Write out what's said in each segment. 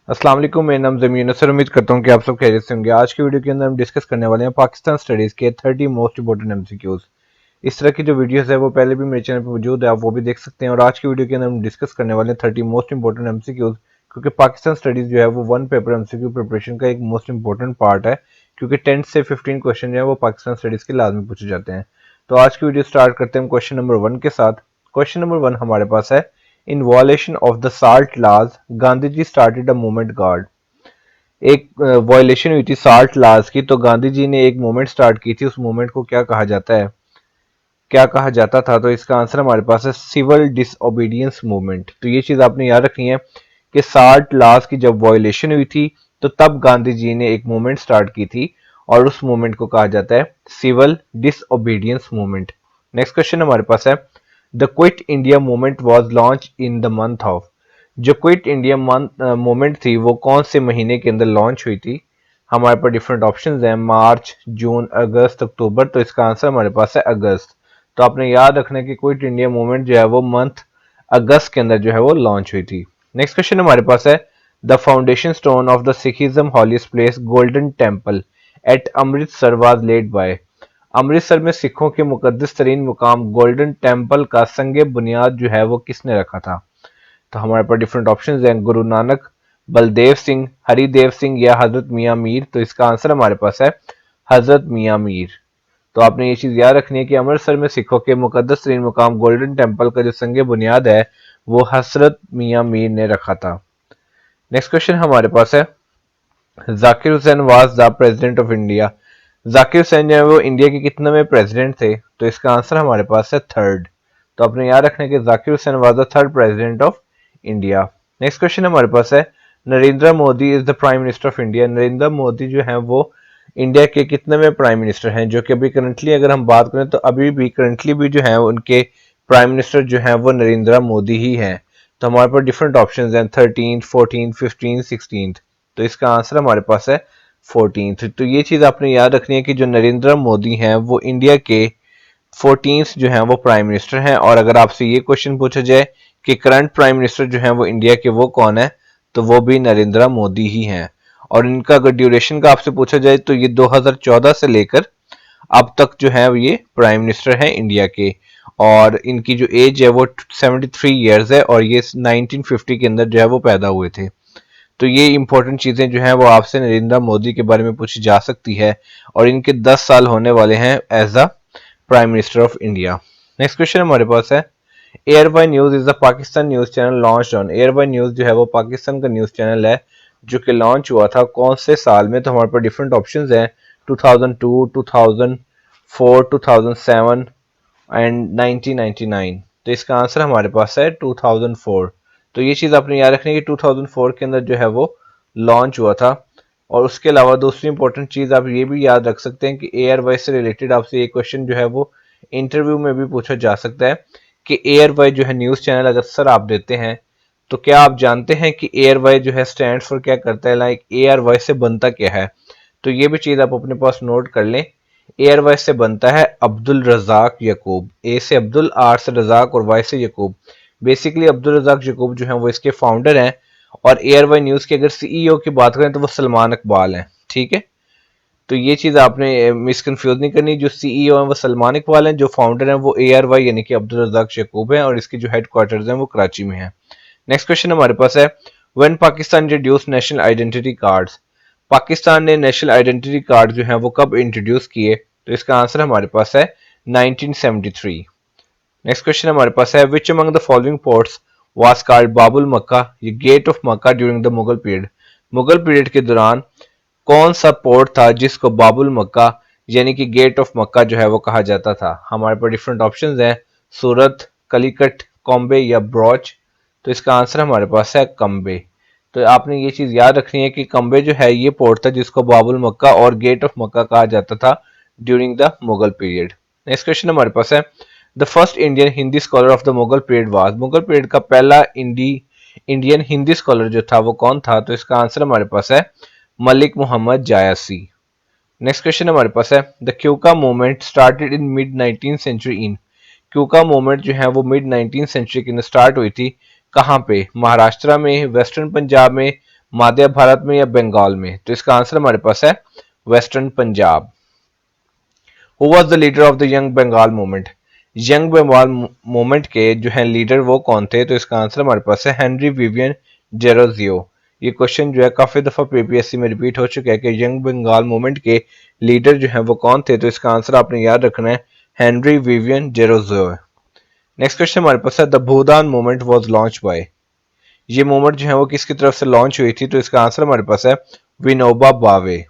अस्सलाम वालेकुम, मेरा नाम ज़मीन है सर। उम्मीद करता हूँ कि आप सब खैरियत से होंगे। आज की वीडियो के अंदर हम डिस्कस करने वाले हैं पाकिस्तान स्टडीज़ के 30 मोस्ट इंपोर्टेंट एमसीक्यूज़। इस तरह की जो वीडियोस है वो पहले भी मेरे चैनल पर मौजूद है, आप वो भी देख सकते हैं। और आज की वीडियो के अंदर हम डिस्कस करने वाले हैं 30 मोस्ट इंपोर्टेंट एमसीक्यूज़, क्योंकि पाकिस्तान स्टडीज़ जो है वो वन पेपर एमसीक्यू प्रिपरेशन का एक मोस्ट इंपॉर्टेंट पार्ट है, क्योंकि 10 से 15 क्वेश्चन जो है वो पाकिस्तान स्टडीज़ के लाजमी पूछे जाते हैं। तो आज की वीडियो स्टार्ट करते हैं क्वेश्चन नंबर 1 के साथ। क्वेश्चन नंबर 1 हमारे पास है, in violation of the salt laws Gandhi ji started a movement guard. एक वायलेशन हुई थी साल्ट लॉज की, तो गांधी जी ने एक मूवमेंट स्टार्ट की थी। उस मूवमेंट को क्या कहा जाता है, क्या कहा जाता था? तो इसका आंसर हमारे पास है सिविल डिसओबीडियंस मूवमेंट। तो ये चीज आपने याद रखनी है कि साल्ट लॉज की जब वायलेशन हुई थी तो तब गांधी जी ने एक मूवमेंट स्टार्ट की थी, और उस मूवमेंट को कहा जाता है civil disobedience movement. Next question हमारे पास है, the quit India movement was launch in the month of. जो क्विट इंडिया मूवमेंट थी वो कौन से महीने के अंदर लॉन्च हुई थी? हमारे पास डिफरेंट ऑप्शंस हैं, मार्च, जून, अगस्त, अक्टूबर। तो इसका आंसर हमारे पास है अगस्त। तो आपने याद रखना कि क्विट इंडिया मूवमेंट जो है वो मंथ अगस्त के अंदर जो है वो लॉन्च हुई थी। नेक्स्ट क्वेश्चन हमारे पास है, the foundation stone of the Sikhism holiest place golden temple at Amritsar was laid by. Amritsar में सिखों के मुकद्दस तरीन मुकाम गोल्डन टेम्पल का संगे बुनियाद जो है वो किसने रखा था? तो हमारे पास डिफरेंट ऑप्शंस हैं, गुरु नानक, बलदेव सिंह, हरिदेव सिंह या हजरत मियाँ मीर। तो इसका आंसर हमारे पास है हजरत मियाँ मीर। तो आपने ये चीज याद रखनी है कि अमृतसर में सिखों के मुकद्दस तरीन मुकाम गोल्डन टेम्पल का जो संग बुनियाद है वो हजरत मियाँ मीर ने रखा था। नेक्स्ट क्वेश्चन हमारे पास है, Zakir Hussain was the president of India. Zakir Hussain जो है वो इंडिया के कितने प्रेसिडेंट थे? तो इसका आंसर हमारे पास है थर्ड। तो आपने याद रखना है कि Zakir Hussain was the third president of India. Next question हमारे पास है, Narendra Modi is the prime minister of India. Narendra Modi जो है वो इंडिया के कितने प्राइम मिनिस्टर हैं? जो कि अभी करंटली अगर हम बात करें तो अभी भी करंटली भी जो है उनके प्राइम मिनिस्टर जो है वो नरेंद्र मोदी ही हैं। तो हमारे पास डिफरेंट ऑप्शंस हैं, 13, 14, 15, 16। तो इसका आंसर हमारे पास है 14th। तो ये चीज आपने याद रखनी है कि जो नरेंद्र मोदी हैं वो इंडिया के 14th जो हैं वो प्राइम मिनिस्टर हैं। और अगर आपसे ये क्वेश्चन पूछा जाए कि करंट प्राइम मिनिस्टर जो हैं वो इंडिया के वो कौन है, तो वो भी नरेंद्र मोदी ही हैं। और इनका अगर ड्यूरेशन का आपसे पूछा जाए तो ये 2014 से लेकर अब तक जो है ये प्राइम मिनिस्टर हैं इंडिया के। और इनकी जो एज है वो 73 ईयर्स है, और ये 1950 के अंदर जो है वो पैदा हुए थे। तो ये इंपॉर्टेंट चीजें जो हैं वो आपसे नरेंद्र मोदी के बारे में पूछी जा सकती है। और इनके 10 साल होने वाले हैं as a prime minister of India. Next question हमारे पास है, air by news is the Pakistan news channel launch on. Air by news जो है वो पाकिस्तान का न्यूज चैनल है जो कि लॉन्च हुआ था कौन से साल में? तो हमारे पास डिफरेंट ऑप्शंस हैं, 2002, 2004, 2007 एंड 1999। तो इसका आंसर हमारे पास है 2004। तो ये चीज आपने याद रखनी है कि 2004 के अंदर जो है वो लॉन्च हुआ था। और उसके अलावा दूसरी इंपॉर्टेंट चीज आप ये भी याद रख सकते हैं कि एयर वाइज से रिलेटेड आपसे ये क्वेश्चन जो है वो इंटरव्यू में भी पूछा जा सकता है कि एयर वाइज जो है न्यूज चैनल अगर सर आप देते हैं तो क्या आप जानते हैं कि एयर वाइज जो है स्टैंड फॉर क्या करता है, लाइक एयर वाइज से बनता क्या है? तो ये भी चीज आप अपने पास नोट कर लें। एयर वाइज से बनता है अब्दुल रजाक यकूब। ए से अब्दुल, आर से रजाक और वाई से यकूब। बेसिकली अब्दुल रजाक यकूब जो है वो इसके फाउंडर हैं। और एयर वाई न्यूज के अगर सीईओ की बात करें तो वो सलमान इकबाल हैं। ठीक है, तो ये चीज आपने मिसकंफ्यूज नहीं करनी। जो सीईओ हैं वो सलमान इकबाल हैं, जो फाउंडर हैं वो एयर वाई यानी कि अब्दुल रजाक यकूब हैं, और इसके जो हेडक्वार्टर्स हैं वो कराची में हैं। नेक्स्ट क्वेश्चन हमारे पास है, when Pakistan introduce national identity cards. Pakistan ने नेशनल आइडेंटिटी कार्ड जो है वो कब इंट्रोड्यूस किए? तो इसका आंसर हमारे पास है 1973। नेक्स्ट क्वेश्चन हमारे पास है, which among the following ports was called Babul Makka, ये gate of Mecca during the Mughal period. Mughal period के दौरान कौन सा पोर्ट था जिसको बाबुल मक्का यानी कि गेट ऑफ मक्का जो है वो कहा जाता था? हमारे पास डिफरेंट ऑप्शंस हैं, सूरत, कलिकट, कॉम्बे या ब्रॉच। तो इसका आंसर हमारे पास है कम्बे। तो आपने ये चीज याद रखनी है कि कम्बे जो है ये पोर्ट था जिसको बाबुल मक्का और गेट ऑफ मक्का कहा जाता था during the Mughal period. Next question हमारे पास है, the first Indian Hindi scholar of the Mughal period was. Mughal period का पहला इंडियन हिंदी स्कॉलर जो था वो कौन था? तो इसका आंसर हमारे पास है मलिक मोहम्मद जायसी। नेक्स्ट क्वेश्चन हमारे पास है, the Kuka movement started in mid 19th century in. Kuka movement जो है वो मिड 19th सेंचुरी के अंदर स्टार्ट हुई थी कहाँ पे? महाराष्ट्र में, वेस्टर्न पंजाब में, मध्य भारत में या बंगाल में? तो इसका आंसर हमारे पास है western Punjab. Who was the leader of the young Bengal movement? Young Bengal movement के जो है लीडर वो कौन थे? तो इसका आंसर हमारे पास है हेनरी विवियन जेरोजियो। ये क्वेश्चन जो है काफी दफा पीपीएससी में रिपीट हो चुका है कि यंग बंगाल मूवमेंट के लीडर जो है वो कौन थे? तो इसका आंसर आपने याद रखना है हेनरी विवियन जेरोजियो। नेक्स्ट क्वेश्चन हमारे पास है the Bhoodan movement was launch by? ये मूवमेंट जो है वो किसकी तरफ से लॉन्च हुई थी? तो इसका आंसर हमारे पास है Vinoba Bhave.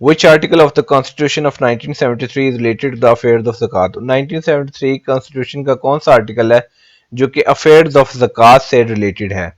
Which article of the Constitution of 1973 is related to the affairs of zakat? 1973 constitution का कौन सा आर्टिकल है जो कि अफेयर्स ऑफ zakat से रिलेटेड है?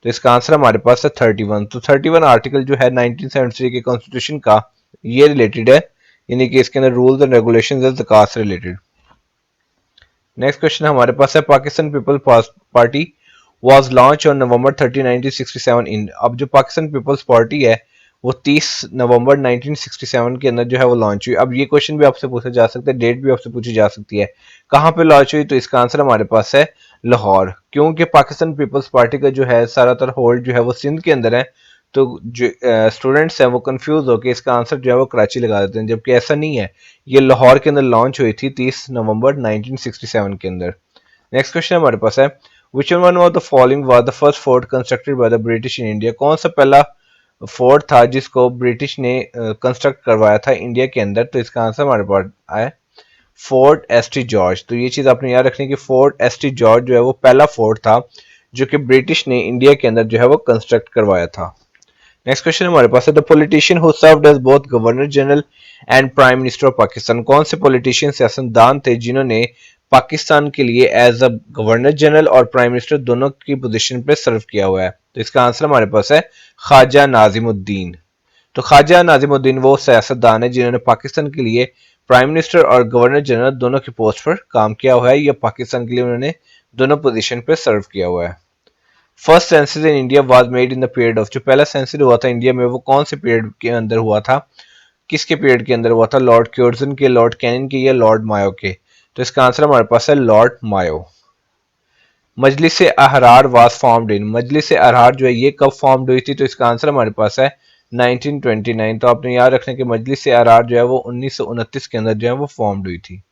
तो इसका आंसर हमारे पास है 31। तो 31 आर्टिकल जो है 1973 के कॉन्स्टिट्यूशन का ये रिलेटेड है, यानी कि इसके अंदर रूल्स एंड रेगुलेशंस है zakat से रिलेटेड। नेक्स्ट क्वेश्चन हमारे पास है Pakistan peoples party was launch on November 30 1967 in. अब जो पाकिस्तान पीपल्स पार्टी है वो 30 नवंबर 1967 के अंदर जो है वो लॉन्च हुई। अब ये क्वेश्चन भी आपसे पूछा जा सकता है, डेट भी आपसे पूछी जा सकती है, कहाँ पे लॉन्च हुई? तो इसका आंसर हमारे पास है लाहौर, क्योंकि पाकिस्तान पीपल्स पार्टी का जो है ज्यादातर होल्ड जो है वो सिंध के अंदर है। तो जो स्टूडेंट्स हैं वो कंफ्यूज होकर इसका आंसर जो है वो कराची लगा देते हैं, जबकि ऐसा नहीं है। ये लाहौर के अंदर लॉन्च हुई थी 30 नवंबर 1967 के अंदर। नेक्स्ट क्वेश्चन हमारे पास है which one of the following was the first fort constructed by the British in India? कौन सा पहला फोर्ट था जिसको ब्रिटिश ने कंस्ट्रक्ट करवाया था इंडिया के अंदर? तो इसका आंसर हमारे पास है फोर्ट एसटी जॉर्ज। तो ये चीज आपने याद रखनी कि फोर्ट एसटी जॉर्ज जो है वो पहला फोर्ट था जो कि ब्रिटिश ने इंडिया के अंदर जो है वो कंस्ट्रक्ट करवाया था। नेक्स्ट क्वेश्चन हमारे पास है the politician who served as both governor general and prime minister of Pakistan? कौन से पॉलिटिशियन सियासतदान थे जिन्होंने पाकिस्तान के लिए एज अ गवर्नर जनरल और प्राइम मिनिस्टर दोनों की पोजीशन पे सर्व किया हुआ है? तो इसका आंसर हमारे पास है ख्वाजा नाजिमुद्दीन। तो ख्वाजा नाजिमुद्दीन वो सियासतदान है जिन्होंने पाकिस्तान के लिए प्राइम मिनिस्टर और गवर्नर जनरल दोनों की पोस्ट पर काम किया हुआ है, या पाकिस्तान के लिए उन्होंने दोनों पोजीशन पे सर्व किया हुआ है। First census in India was made in the period of, जो पहला सेंसस हुआ था इंडिया में वो कौन से पीरियड के अंदर हुआ था? किसके पीरियड के अंदर हुआ था? लॉर्ड क्यूर्जन के, लॉर्ड कैनिंग के, या लॉर्ड मायो के? तो इसका आंसर हमारे पास है Lord Mayo. Majlis Ahrar was formed in, Majlis Ahrar जो है ये कब फॉर्म्ड हुई थी? तो इसका आंसर हमारे पास है 1929। तो आपने याद रखना कि मजलिस अहरार जो है वो 1929 के अंदर जो है वो फॉर्म्ड हुई थी।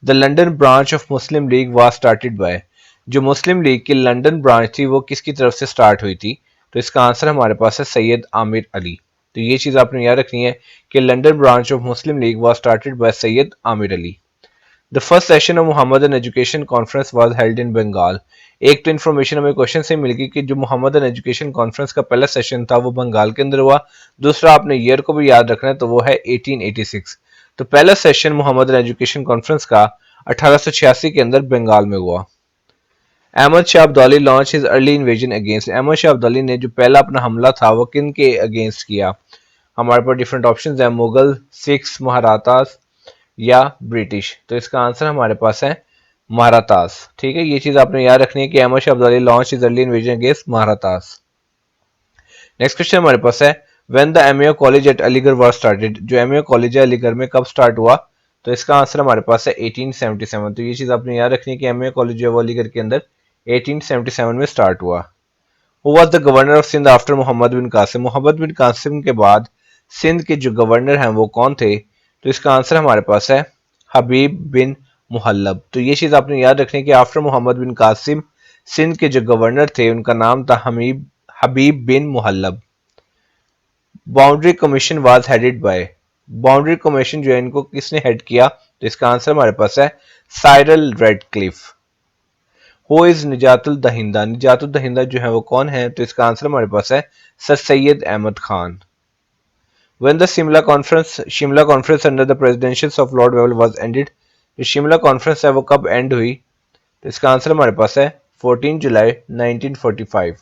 The London branch of Muslim League was started bye, जो मुस्लिम लीग की लंदन ब्रांच थी वो किसकी तरफ से स्टार्ट हुई थी? तो इसका आंसर हमारे पास है सैयद आमिर अली। तो ये चीज आपने याद रखनी है कि London branch of Muslim League was started by Syed Amir Ali. The first session of Mohammedan education conference was held in Bengal. एक तो इन्फॉर्मेशन हमें क्वेश्चन से मिल गई कि जो मोहम्मदन एजुकेशन कॉन्फ्रेंस का पहला सेशन था वो बंगाल के अंदर हुआ। दूसरा आपने ईयर को भी याद रखना है, तो वो है 1886। तो पहला सेशन मोहम्मदन एजुकेशन कॉन्फ्रेंस का 1886 के अंदर बंगाल में हुआ। Ahmad Shah Abdali launch his early invasion against, Ahmad Shah Abdali ने जो पहला अपना हमला था वो किन के अगेंस्ट किया? हमारे पास डिफरेंट ऑप्शंस हैं, मुगल, सिख्स, महारातास या ब्रिटिश। तो इसका आंसर हमारे पास है महारातास। ठीक है, ये चीज आपने याद रखनी है कि Ahmad Shah Abdali launch his early invasion against Marathas. Next question हमारे पास है when the MA college at Aligarh was started, जो एमए कॉलेज है अलीगढ़ में कब स्टार्ट हुआ? तो इसका आंसर हमारे पास है 1877। तो ये चीज आपने याद रखनी है कि एमए कॉलेज जो है वो अलीगढ़ के अंदर 1877 में स्टार्ट हुआ। Who was the governor of Sindh after Mohammad bin Qasim, Mohammad bin Qasim के बाद सिंध के जो गवर्नर हैं वो कौन थे? तो इसका आंसर हमारे पास है हबीब बिन मुहल्लब। तो ये चीज आपने याद रखनी है कि आफ्टर मोहम्मद बिन कासिम सिंध के जो गवर्नर थे उनका नाम था Habib bin Muhallab. Boundary commission was headed by, boundary commission जो है इनको किसने हेड किया? तो इसका आंसर हमारे पास है साइरल रेडक्लिफ। हु इज निजातुल दहिंदा, निजातुल दहिंदा जो है वो कौन है? तो इसका आंसर हमारे पास है sir Syed Ahmad Khan. When the Shimla conference under the presidential of lord Wavell was ended, जो शिमला कॉन्फ्रेंस है वो कब एंड हुई? तो इसका आंसर हमारे पास है 14 जुलाई 1945।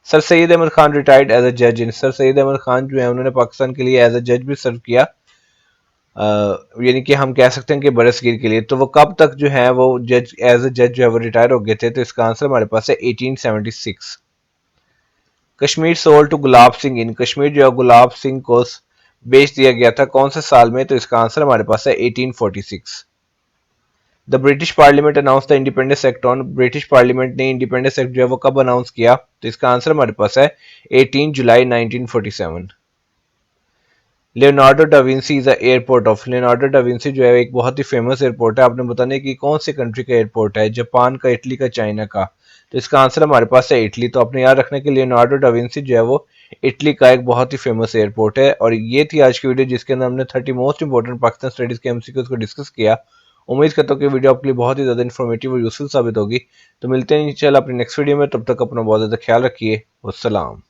Sir Syed Ahmad Khan retired as a जज इन, सर सैयद अहमद खान जो है उन्होंने पाकिस्तान के लिए एज अ जज भी सर्व किया, यानी कि हम कह सकते हैं कि बरसगीर के लिए। तो वो कब तक जो है वो जज एज अ जज जो है वो रिटायर हो गए थे? तो इसका आंसर हमारे पास है 1876। कश्मीर सोल्ड टू गुलाब सिंह इन, कश्मीर जो है गुलाब सिंह को बेच दिया गया था कौन से साल में? तो इसका आंसर हमारे पास है 1846। The British parliament announce the independence act on, British parliament ने इंडिपेंडेंस एक्ट जो है वो कब अनाउंस किया? तो इसका आंसर हमारे पास है 18 जुलाई 1947। Leonardo da Vinci is airport of, Leonardo da Vinci जो है एक बहुत ही फेमस एयरपोर्ट है, आपने बताने की कौन सी कंट्री का एयरपोर्ट है, जापान का, इटली का, चाइना का? तो इसका आंसर हमारे पास है इटली। तो आपने याद रखना कि लियोनार्डो डा विंसी जो है वो इटली का एक बहुत ही फेमस एयरपोर्ट है। और ये थी आज की वीडियो जिसके अंदर हमने 30 मोस्ट इंपोर्टेंट पाकिस्तान स्टडीज के एमसीक्यूज को डिस्कस किया। उम्मीद करता हूँ कि वीडियो आपके लिए बहुत ही ज्यादा इन्फॉर्मेटिव और यूजफुल साबित होगी। तो मिलते हैं इंशाल्लाह अपनी नेक्स्ट वीडियो में, तब तक अपना बहुत ज्यादा ख्याल रखिए। वस्सलाम।